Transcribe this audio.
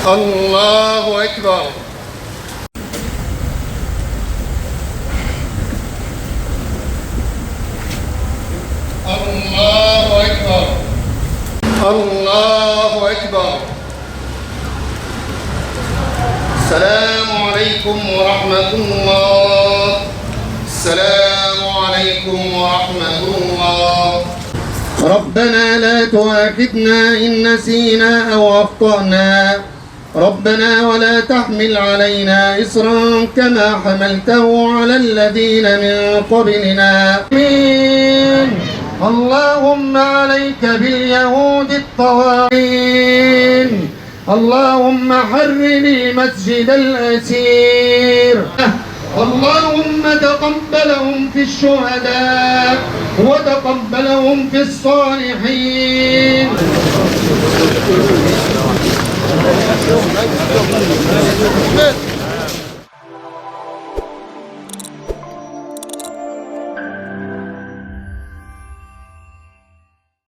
الله أكبر. الله أكبر. الله أكبر. السلام عليكم ورحمة الله. السلام عليكم ورحمة الله. ربنا لا تؤاخذنا إن نسينا أو أخطأنا، ربنا ولا تحمل علينا إصرا كما حملته على الذين من قبلنا. آمين. اللهم عليك باليهود الطواغين، اللهم حرر المسجد الأسير، اللهم تقبلهم في الشهداء وتقبلهم في الصالحين.